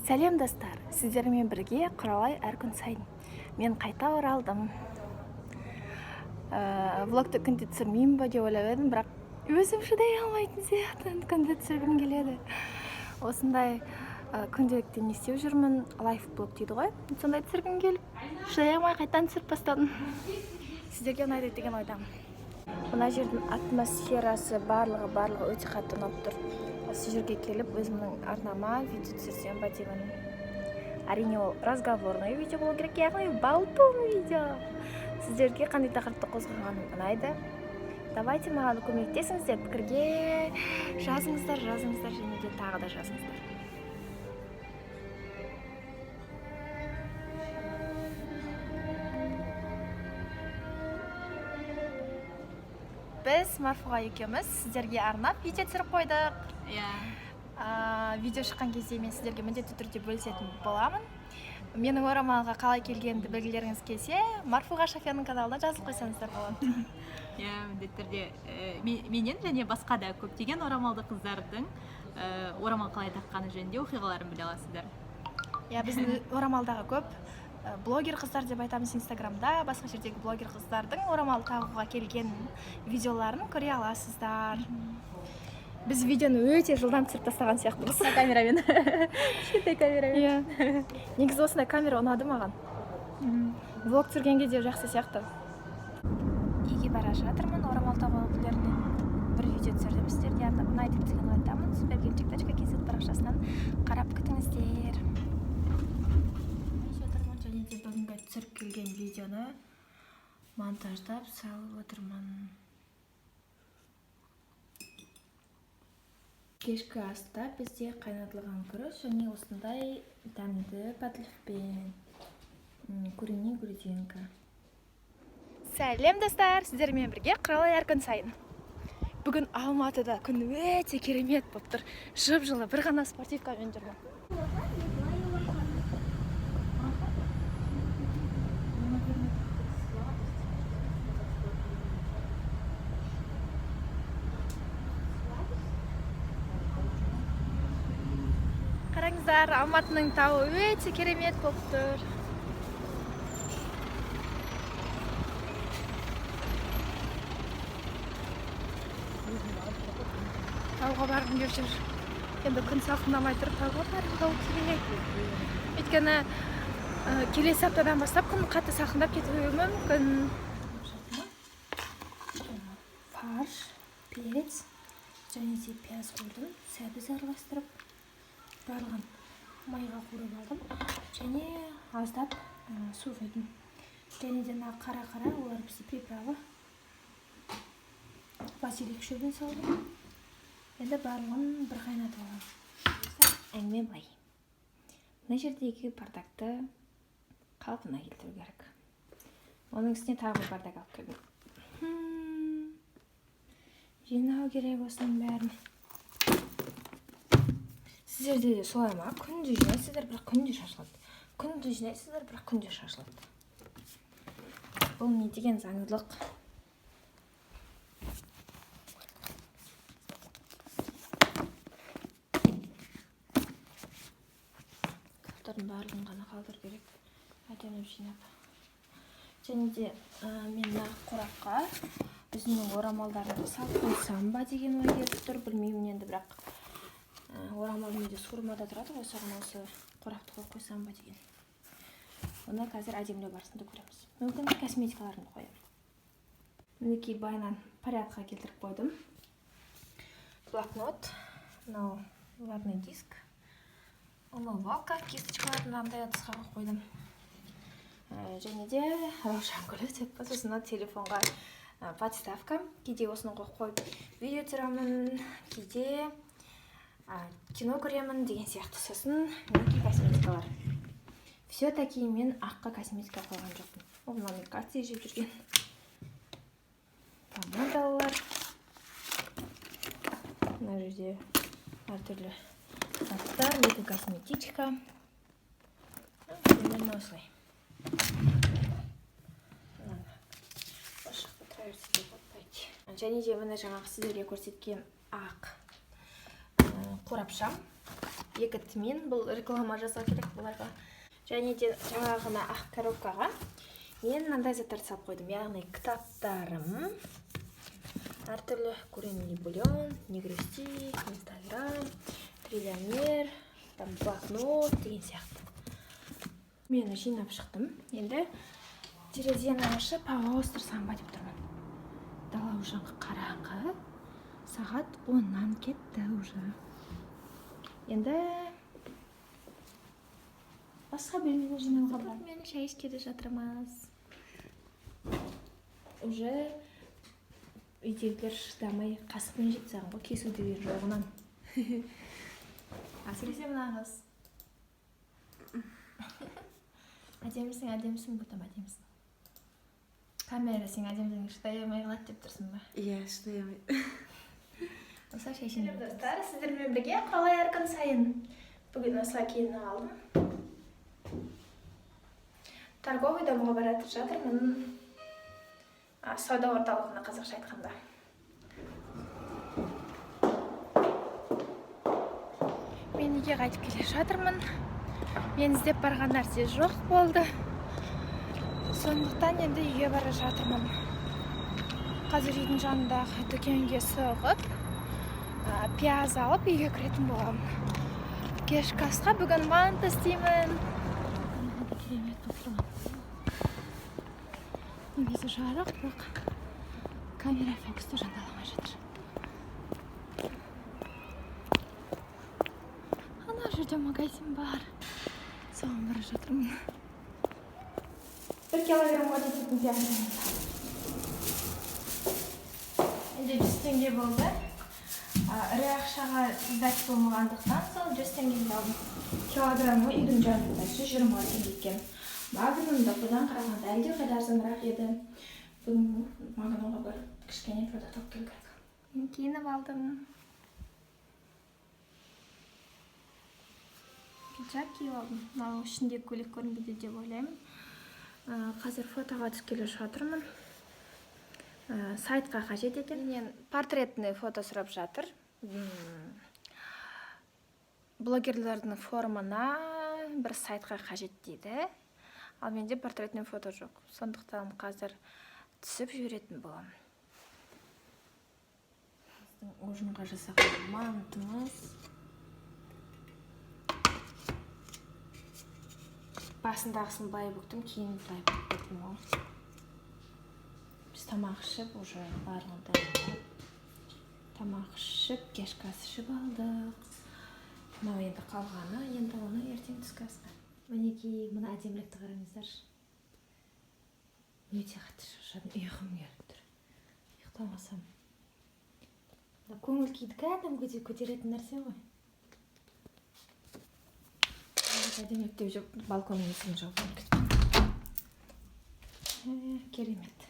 Сәлем достар, сіздермен бірге құралай әр күн сайын. Мен қайта оралдым. Влогты күнде түсірмеймін ба деп ойлап едім, бірақ өзім шыдай алмайтын сияқты күнде түсіргім келеді. Осындай күнделікті не істеп жүрмін, лайфблог дейді ғой. Сондай түсіргім келіп, шыдай алмай қайтадан түсіріп бастадым. Сіздерге ұнайды деген ойдамын. Мына жердің атмосферасы барлығы өте қатты ұнап тұр. Осы жерге келіп өзімнің арнама видео түсірсем ба деймін. Әрине ол разговорный видео болу керек, яғни болтун видео. Сіздерге қандай тақырыпты қозғағаным ұнайды? Давайте маған көмектесіңіздер, пікірге жазыңыздар және де тағы да жазыңыздар. Біз Марфуға екеуміз сіздерге арнап видео түсіріп қойдық. Видео шыққан кезде мен сіздерге міндетті түрде бөлісетін боламын. Менің орамалға қалай келгенімді білгілеріңіз келсе, Марфуға Шафияның каналына жазып қойсаңыздар болады. Міндетті түрде менен және басқа да көптеген орамалды қыздардың орамал қалай таққаны жөнінде оқиғаларын біле аласыздар. Біздің орамалдағы көп блогер қыздар деп айтамыз Инстаграмда, басқа жердегі блогер қыздардың орамал тағуға келген видеоларын көре аласыздар. Біз видеоны өте жылдам түсіріп тастаған сияқтымыз. Камерамен. Кішкентай камерамен. Негізі осындай камера ұнады маған. Влог түсіргенге де жақсы сияқты. Үйге бара жатырмын, орамал тағу үлгілерінен бір видео түсірдім. Сіздерге ұнайды деген ойдамын. Supergenchik.kz парақшасынан қарап күтіңіздер. Және де бүгінгі түсіріп келген видеоны монтаждап салып отырмын. Кешкі аста бізде қайнатылған күріш және осындай дәмді патлевпен куриный грудинка. Сәлем достар, сіздермен бірге құралай әр күн сайын. Бүгін Алматыда күн өте керемет болып тұр. Жып-жылы бір ғана спортивкамен жүрмін. Қараңыздар, Алматының тауы өте керемет болып тұр. Тауға барғым келіп жүр. Енді күн салқындамай тұрып тауға барғым керек. Өйткені келесі аптадан бастап күн қатты салқындап кетуі мүмкін. Фарш, перец және де пияз қойдым. Сәбіз араластырып барлығын майға қуырып алдым және аздап су құйдым. Және де қара олар бізде приправа. Базилик шөбін салдым. Енді барлығын бір қайнатып аламын. Әңгіме былай. Мына жердегі бардакты қалпына келтіру керек. Оның үстіне тағы бір бардак алып келдім. Жинау керек осының бәрін. Сіздерде де солай ма? Күнде жинайсыздар, бірақ күнде шашылады. Күнде жинайсыздар, бірақ күнде шашылады. Бұл не деген заңдылық? Каптардың барлығын ғана қалдыру керек. Әдемі жинап. Және де мен қорапқа өзімнің орамалдарымды салып қойсам ба деген ой келіп тұр. Білмеймін енді, бірақ орамал менде суырмада тұрады ғой, соған осы қорапты қойып қойсам ба деген. Оны қазір әдемілеу барысында көреміз. Мүмкін косметикаларын қоямын. Мінекей байынан порядқа келтіріп қойдым. Блокнот, ватный диск, умывалка, кисточкаларын мынандай ыдысқа қойдым. Және де раушан гүлі деп сосын телефонға подставка. Кейде осыны қойып видео түсіремін, кейде кино көремін деген сияқты. Сосын мінекей косметикалар. Все-таки мен аққа косметика қойған жоқпын. Ол мына кассе жеп жүрген помадалар. Мына жерде әртүрлі заттар, екі косметичка. Примерно осылай. Және де міне жаңағы сіздерге көрсеткен ақ қорапшам. 2 тиын. Бұл реклама жасау керек бұларға. Және де жаңағына ақ коробкаға мен мынандай заттарды салып қойдым. Яғни кітаптарым, әртүрлі курение бульон, негрести, инстаграм, триллионер, там блокнот деген сияқты. Мен жинап шықтым. Енді терезені ашып ауа ауыстырсам ба деп тұрмын. Дала уже қараңғы. Сағат 10-нан кетті уже. Енді басқа бөлмені жинауға бар. Мен шай ішкелі жатырмыз. Уже үйдегілер шыдамай қасықпен жеп тастаған ғой, кесу деген жоғынан. Әсіресе мына қыз. Әдемісің, бұтам әдемісің. Камера сен әдемісің, шыдай алмай қалады деп тұрсың ба? Иә, шыдай алмай. Осылай шешініп достар, сіздермен бірге қалай әр күн сайын бүгін осылай киініп алдым. Торговый домға баратыр жатырмын. Сауда орталығына қазақша айтқанда. Мен үйге қайтып келе жатырмын. Мен іздеп барған нәрсе жоқ болды. Сондықтан енді үйге бара жатырмын. Қазір үйдің жанындағы дүкенге соғып, пияз алып үйге кіретін боламын. Кешкі асқа бүгін манты істеймін. Керемет болып тұрмын. Негізі жарық, бірақ камера фокусты жандаламай жатыр. Ана жерде магазин бар. Соған бара жатырмын. 1 килограммға жететін пияз. Енді 100 теңге болды. Ірі ақшаға сіздәк болмағандықтан сол 100 теңгені алдым. Килограммы үйдің жанында 120 теңге екен. Магнумда бұдан қарағанда әлде қайда арзанырақ еді. Бүгін Магнумға бір кішкене продукт алып келу керек. Мен киініп алдым. Пиджак киіп алдым. Мынау ішінде көйлек көрінбейді деп ойлаймын. Қазір фотоға түсіп келе жатырмын. Сайтқа қажет екен. Менен портретный фото сұрап жатыр. Блогерлердің форумына бір сайтқа қажет дейді. Ал менде портретный фото жоқ. Сондықтан қазір түсіп жүретін боламын. Біздің ужинға жасаған мантымыз. Басындағысын былай бүктім, кейін былай бүктім ғой. Біз тамақ ішіп, уже барлығында тамақ ішіп, кешкі ас ішіп алдық. Мынау енді қалғаны, енді оны ертең түскі асқа. Мінекей, мына әдемілікті қараңыздар. Өте қатты шаршадым, ұйқым келіп тұр. Ұйықтамасам. Көңіл күйді кәдімгідей көтеретін нәрсе ғой. Әдемілік деп жүріп, балконның есігін жауып кетіп. Керемет.